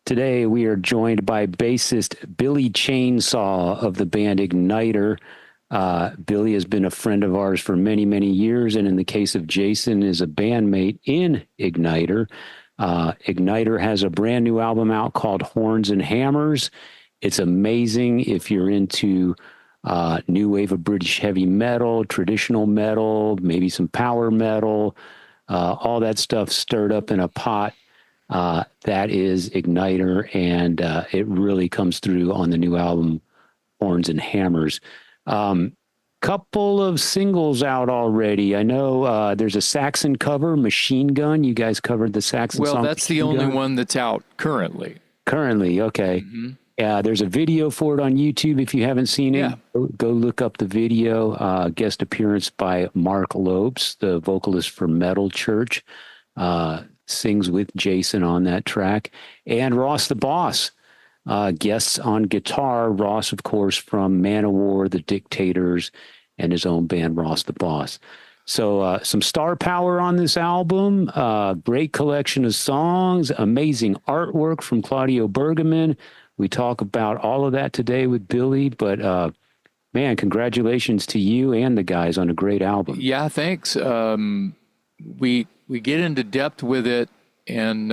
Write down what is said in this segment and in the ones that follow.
Today we are joined by bassist Billy Chainsaw of the band Ignitor. Billy has been a friend of ours for many, many years, and in the case of Jason, is a bandmate in Ignitor. Ignitor has a brand new album out called Horns and Hammers. It's amazing if you're into new wave of British heavy metal, traditional metal, maybe some power metal, all that stuff stirred up in a pot. That is Ignitor, and it really comes through on the new album, Horns and Hammers. Couple of singles out already. I know there's a Saxon cover, Machine Gun. You guys covered the Saxon song. Well, that's the only one that's out currently. Currently, okay. Mm-hmm. There's a video for it on YouTube. If you haven't seen it, go look up the video. Guest appearance by Mark Lopes, the vocalist for Metal Church. Sings with Jason on that track. And Ross the Boss, guests on guitar. Ross, of course, from Manowar, The Dictators, and his own band, Ross the Boss. So some star power on this album, great collection of songs, amazing artwork from Claudio Bergamin. We talk about all of that today with Billy, but man, congratulations to you and the guys on a great album. Yeah, thanks. We get into depth with it, and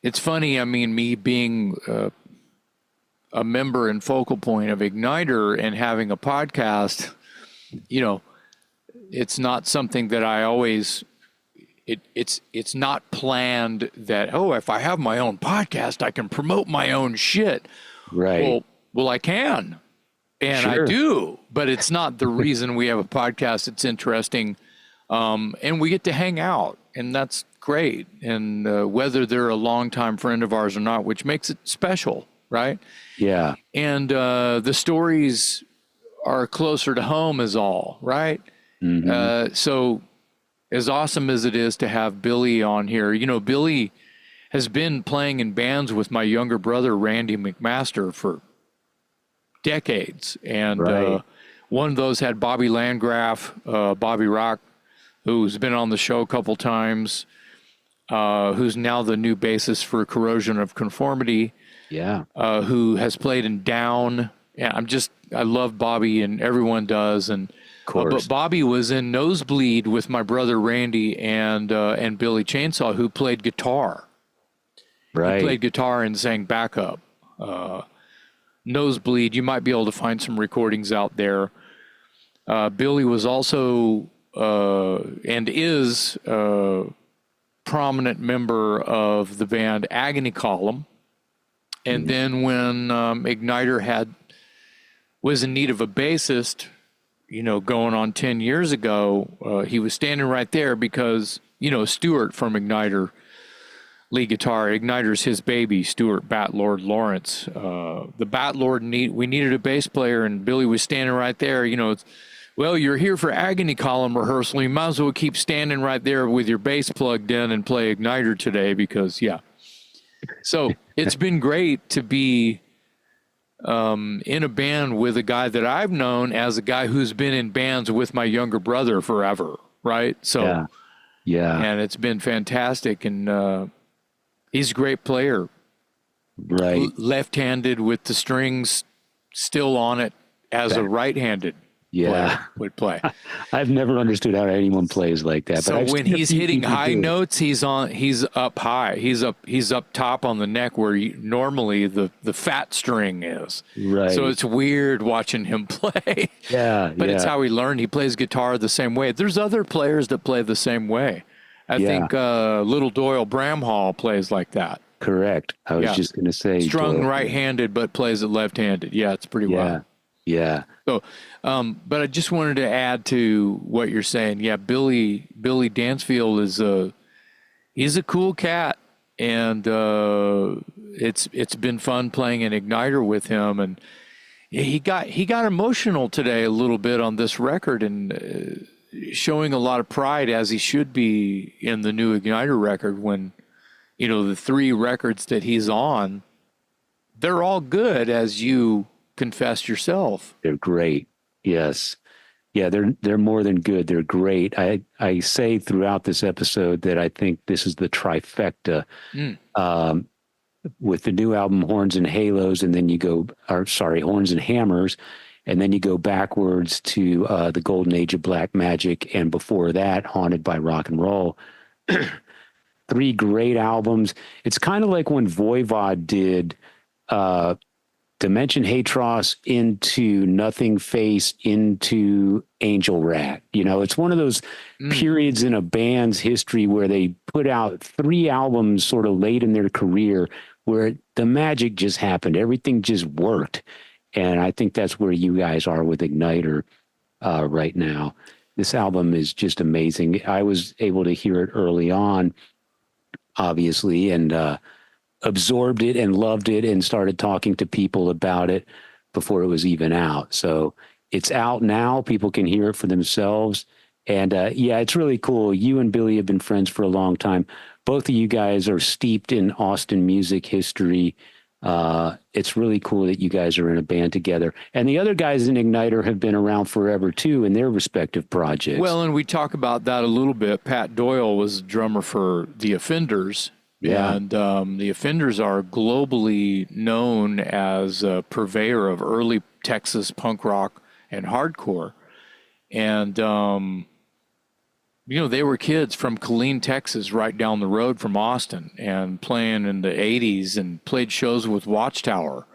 it's funny. I mean, me being a member and focal point of Ignitor and having a podcast, you know, it's not something that I always. It's not planned that, oh, if I have my own podcast, I can promote my own shit. Right. Well, I can, and Sure. I do, but it's not the reason we have a podcast. It's interesting. And we get to hang out, and that's great. And whether they're a longtime friend of ours or not, which makes it special, right? Yeah. And the stories are closer to home is all, right? Mm-hmm. So as awesome as it is to have Billy on here, you know, Billy has been playing in bands with my younger brother, Randy McMaster, for decades. And Right. one of those had Bobby Landgraf, Bobby Rock, who's been on the show a couple times, who's now the new bassist for Corrosion of Conformity. Yeah. Who has played in Down. Yeah, I love Bobby, and everyone does. And but Bobby was in Nosebleed with my brother Randy and Billy Chainsaw, who played guitar. Right. He played guitar and sang backup. Nosebleed, you might be able to find some recordings out there. Billy was also and is a prominent member of the band Agony Column. And then when Ignitor was in need of a bassist, you know, going on 10 years ago, he was standing right there because, you know, Stuart from Ignitor, lead guitar, Ignitor's his baby, Stuart Batlord Laurence. The Batlord, we needed a bass player, and Billy was standing right there, you know. Well, you're here for Agony Column rehearsal. You might as well keep standing right there with your bass plugged in and play Ignitor today because, yeah. So it's been great to be in a band with a guy that I've known as a guy who's been in bands with my younger brother forever, right? So, yeah. And it's been fantastic, and he's a great player. Right. Left-handed with the strings still on it as a right-handed player would play. I've never understood how anyone plays like that. So but when he's hitting high notes, he's up high. He's up top on the neck where normally the fat string is. Right. So it's weird watching him play. Yeah. But it's how he learned. He plays guitar the same way. There's other players that play the same way. I think Little Doyle Bramhall plays like that. Correct. I was just going to say. Strung right-handed, but plays it left-handed. Yeah, it's pretty wild. Yeah. So, but I just wanted to add to what you're saying. Yeah, Billy Dansfield he's a cool cat, and it's been fun playing an Ignitor with him. And he got emotional today a little bit on this record, and showing a lot of pride, as he should be, in the new Ignitor record. When, you know, the 3 records that he's on, they're all good, as you confessed yourself. They're great. Yes. Yeah, they're more than good. They're great. I say throughout this episode that I think this is the trifecta. Um, with the new album Horns and Halos, and then Horns and Hammers, and then you go backwards to the Golden Age of Black Magic, and before that, Haunted by Rock and Roll. Three great albums. It's kind of like when Voivod did Dimension Hatros into Nothing Face into Angel Rat. You know, it's one of those periods in a band's history where they put out three albums sort of late in their career where the magic just happened. Everything just worked. And I think that's where you guys are with Ignitor right now. This album is just amazing. I was able to hear it early on, obviously, and absorbed it and loved it and started talking to people about it before it was even out. So it's out now. People can hear it for themselves. And yeah, it's really cool. You and Billy have been friends for a long time. Both of you guys are steeped in Austin music history. It's really cool that you guys are in a band together. And the other guys in Ignitor have been around forever too in their respective projects. Well, and we talk about that a little bit. Pat Doyle was drummer for The Offenders. Yeah. And the Offenders are globally known as a purveyor of early Texas punk rock and hardcore. And, you know, they were kids from Killeen, Texas, right down the road from Austin, and playing in the 80s and played shows with Watchtower.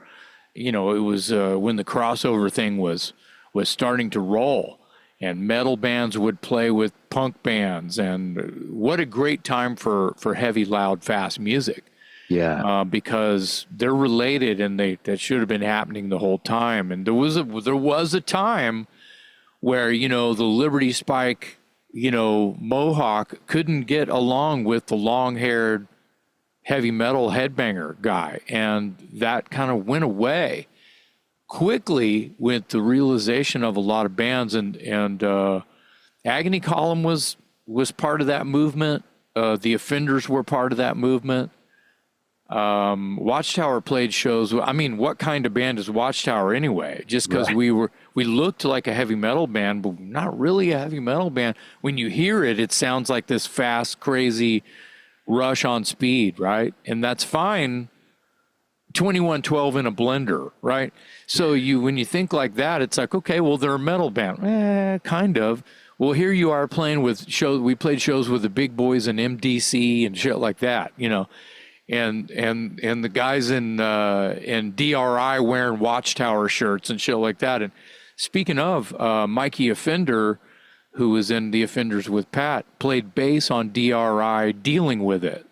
You know, it was when the crossover thing was starting to roll. And metal bands would play with punk bands, and what a great time for heavy, loud, fast music. Yeah, because they're related, and that should have been happening the whole time. And there was a time where, you know, the Liberty Spike, you know, Mohawk couldn't get along with the long-haired heavy metal headbanger guy, and that kind of went away quickly with the realization of a lot of bands, and Agony Column was part of that movement. The Offenders were part of that movement. Watchtower played shows. I mean, what kind of band is Watchtower anyway? Just because Right. we looked like a heavy metal band, but not really a heavy metal band. When you hear it, it sounds like this fast, crazy Rush on speed, right? And that's fine. 2112 in a blender, right? So when you think like that, it's like, okay, well, they're a metal band. Kind of. Well, here you are playing with shows. We played shows with the big boys in MDC and shit like that, you know, and the guys in DRI wearing Watchtower shirts and shit like that. And speaking of, Mikey Offender, who was in The Offenders with Pat, played bass on DRI, Dealing With It.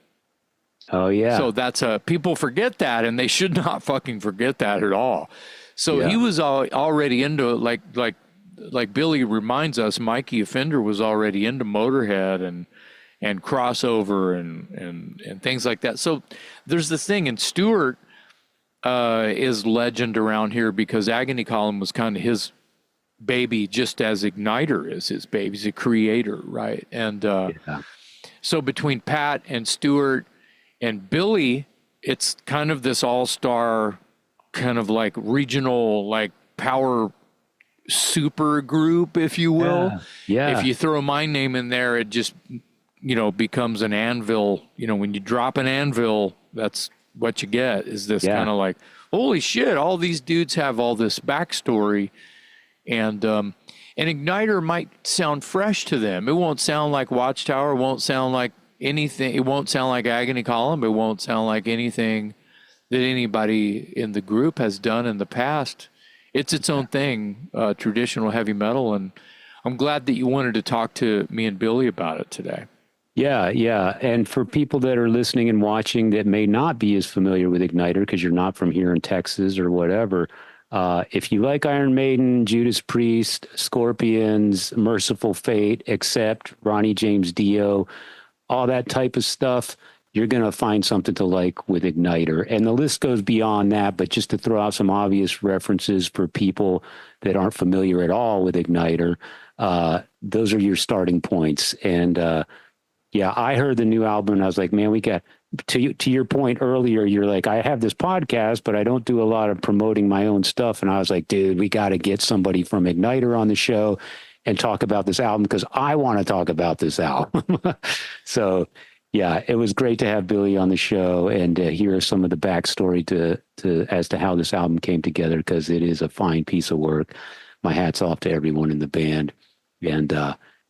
Oh yeah. So that's people forget that, and they should not fucking forget that at all. So he was already into it, like Billy reminds us. Mikey Offender was already into Motorhead and crossover and things like that. So there's this thing, and Stuart is legend around here because Agony Column was kind of his baby, just as Ignitor is his baby. He's a creator, right? And so between Pat and Stuart and Billy, it's kind of this all-star kind of like regional, like power super group, if you will. Yeah. If you throw my name in there, it just, you know, becomes an anvil. You know, when you drop an anvil, that's what you get, is this kind of like, holy shit, all these dudes have all this backstory. And Ignitor might sound fresh to them. It won't sound like Watchtower. It won't sound like anything. It won't sound like Agony Column. It won't sound like anything that anybody in the group has done in the past. It's its own thing, traditional heavy metal. And I'm glad that you wanted to talk to me and Billy about it today. Yeah, yeah. And for people that are listening and watching that may not be as familiar with Ignitor because you're not from here in Texas or whatever, if you like Iron Maiden, Judas Priest, Scorpions, Merciful Fate, Accept, Ronnie James Dio, all that type of stuff, you're going to find something to like with Ignitor. And the list goes beyond that, but just to throw out some obvious references for people that aren't familiar at all with Ignitor, those are your starting points. And yeah, I heard the new album and I was like, man, we got, to your point earlier, you're like, I have this podcast, but I don't do a lot of promoting my own stuff. And I was like, dude, we got to get somebody from Ignitor on the show. and talk about this album because I want to talk about this album. So, yeah, it was great to have Billy on the show and hear some of the backstory as to how this album came together, because it is a fine piece of work. My hat's off to everyone in the band. And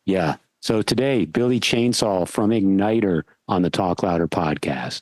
yeah, so today, Billy Chainsaw from Ignitor on the Talk Louder podcast.